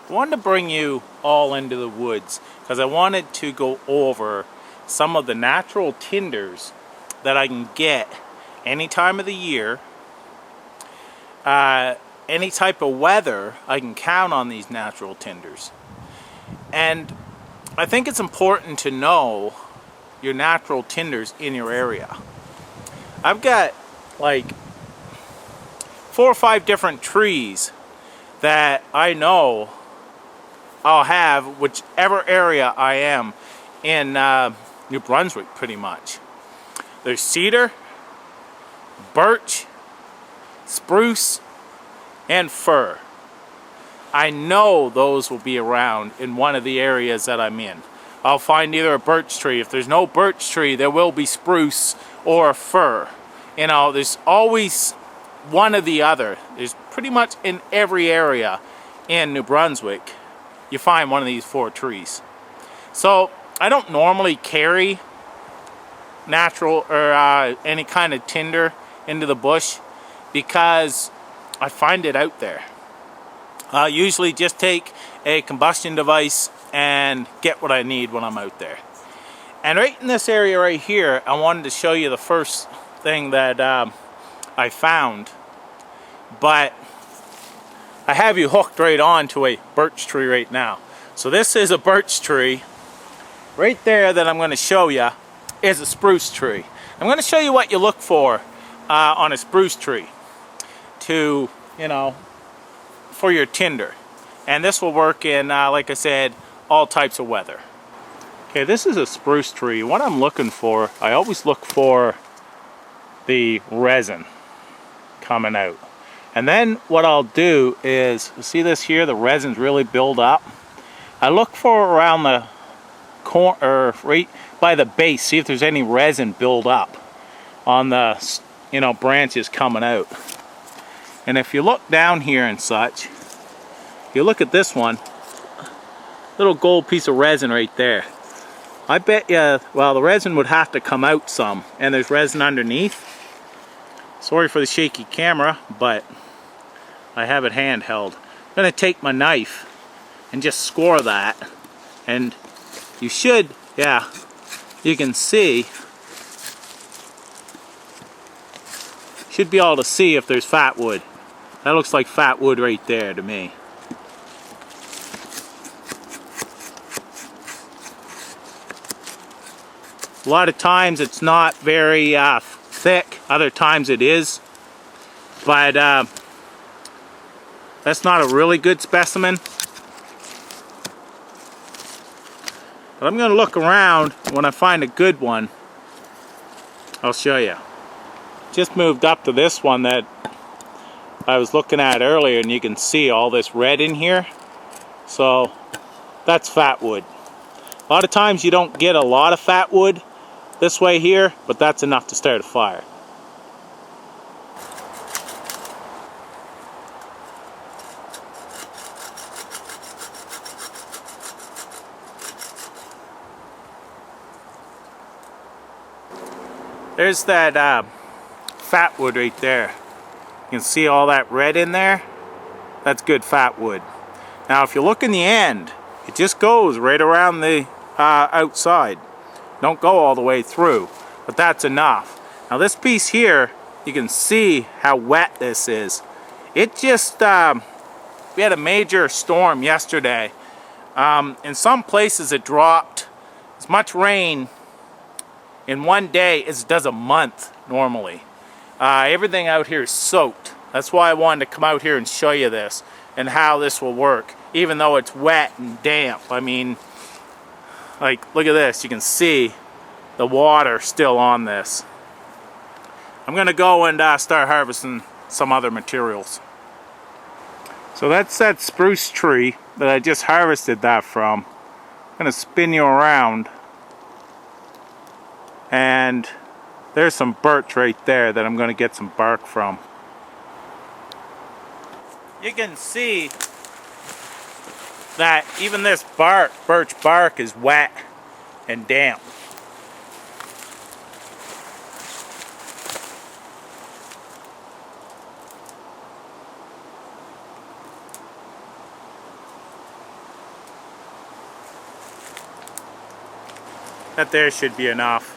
I wanted to bring you all into the woods because I wanted to go over some of the natural tinders that I can get any time of the year. Any type of weather, I can count on these natural tinders. And I think it's important to know your natural tinders in your area. I've got like 4 or 5 different trees that I know I'll have whichever area I am in New Brunswick pretty much. There's cedar, birch, spruce, and fir. I know those will be around in one of the areas that I'm in. I'll find either a birch tree. If there's no birch tree, there will be spruce or fir. You know, there's always one or the other. There's pretty much in every area in New Brunswick, you find one of these 4 trees. So I don't normally carry natural or any kind of tinder into the bush because I find it out there. I usually just take a combustion device and get what I need when I'm out there. And right in this area right here, I wanted to show you the first thing that I found. But I have you hooked right on to a birch tree right now. So this is a birch tree. Right there that I'm going to show you is a spruce tree. I'm going to show you what you look for on a spruce tree to, you know, for your tinder. And this will work in, like I said, all types of weather. Okay, this is a spruce tree. What I'm looking for, I always look for the resin coming out. And then what I'll do is, see this here, the resin's really build up. I look for around the corner, or right by the base, see if there's any resin build up on the, you know, branches coming out. And if you look down here and such, if you look at this one, little gold piece of resin right there. I bet you, well, the resin would have to come out some, and there's resin underneath. Sorry for the shaky camera, but I have it handheld. I'm going to take my knife and just score that, and you should, yeah, you can see, should be able to see if there's fat wood. That looks like fat wood right there to me. A lot of times it's not very thick, other times it is, but that's not a really good specimen. But I'm going to look around. When I find a good one, I'll show you. Just moved up to this one that I was looking at earlier, and you can see all this red in here. So that's fat wood. A lot of times you don't get a lot of fat wood this way here, but that's enough to start a fire. There's that fat wood right there. You can see all that red in there. That's good fat wood. Now if you look in the end, it just goes right around the outside. Don't go all the way through, but that's enough. Now this piece here, you can see how wet this is. It just, we had a major storm yesterday. In some places it dropped as much rain in one day as it does a month normally. Everything out here is soaked. That's why I wanted to come out here and show you this and how this will work, even though it's wet and damp. I mean, like, look at this. You can see the water still on this. I'm going to go and start harvesting some other materials. So that's that spruce tree that I just harvested that from. I'm going to spin you around. And there's some birch right there that I'm going to get some bark from. You can see that even this bark, birch bark, is wet and damp. That there should be enough.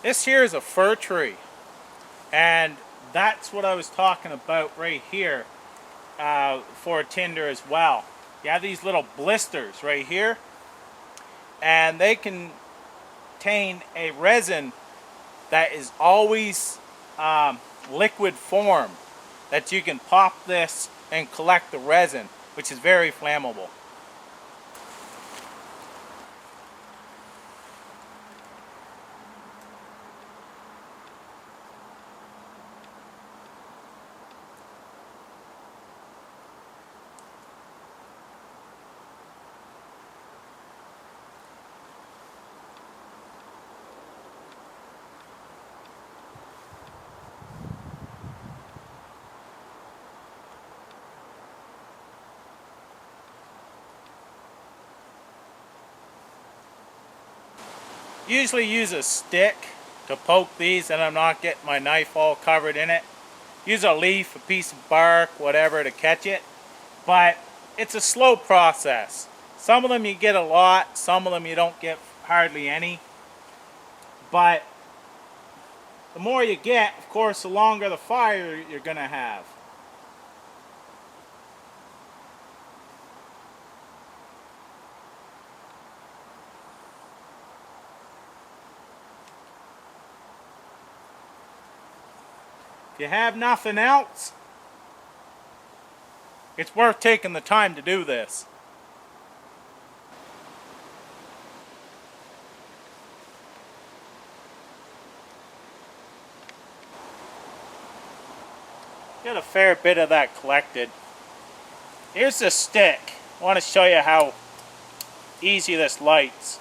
This here is a fir tree, and that's what I was talking about right here for a tinder as well. You have these little blisters right here, and they contain a resin that is always liquid form, that you can pop this and collect the resin, which is very flammable. Usually use a stick to poke these, and I'm not getting my knife all covered in it. Use a leaf, a piece of bark, whatever to catch it. But it's a slow process. Some of them you get a lot, some of them you don't get hardly any. But the more you get, of course, the longer the fire you're going to have. If you have nothing else, it's worth taking the time to do this. Get a fair bit of that collected. Here's the stick. I want to show you how easy this lights.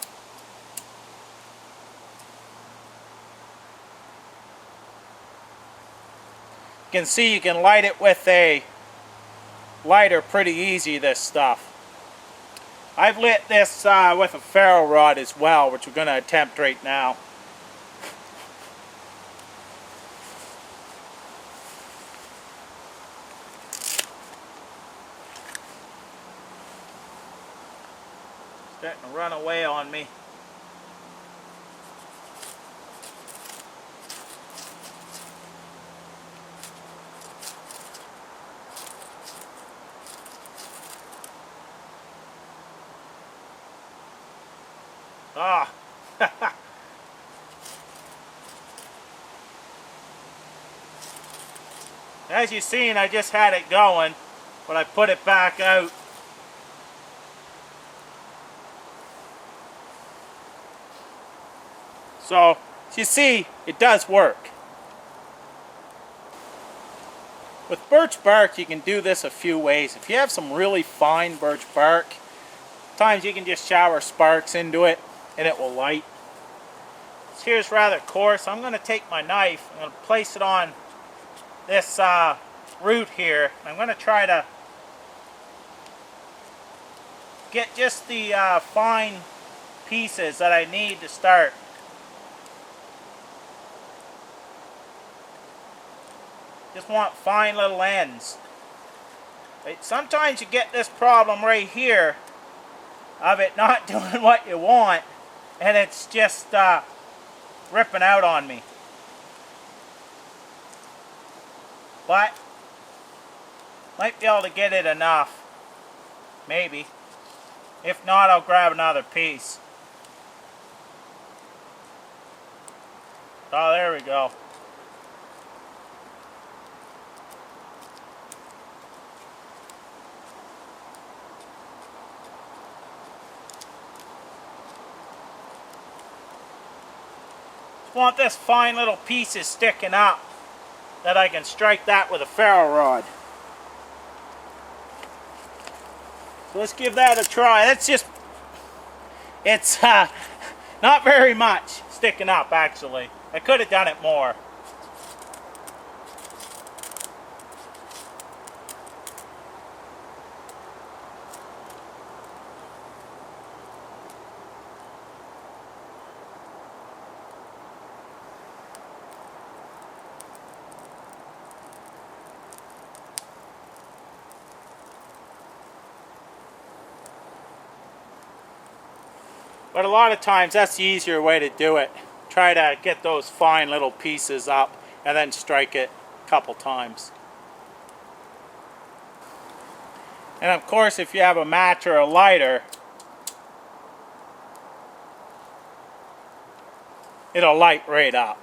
You can see you can light it with a lighter pretty easy, this stuff. I've lit this with a ferro rod as well, which we're going to attempt right now. Starting to run away on me. Ah. As you've seen, I just had it going, but I put it back out. So, as you see, it does work. With birch bark, you can do this a few ways. If you have some really fine birch bark, sometimes you can just shower sparks into it and it will light. This here's rather coarse. I'm going to take my knife, I'm going to place it on this root here. I'm going to try to get just the fine pieces that I need to start. Just want fine little ends. Sometimes you get this problem right here of it not doing what you want, and it's just ripping out on me. But might be able to get it enough. Maybe. If not, I'll grab another piece. Oh, there we go. Want this fine little pieces sticking up that I can strike that with a ferro rod. So let's give that a try. That's just, it's not very much sticking up actually. I could have done it more. But a lot of times that's the easier way to do it. Try to get those fine little pieces up and then strike it a couple times. And of course, if you have a match or a lighter, it'll light right up.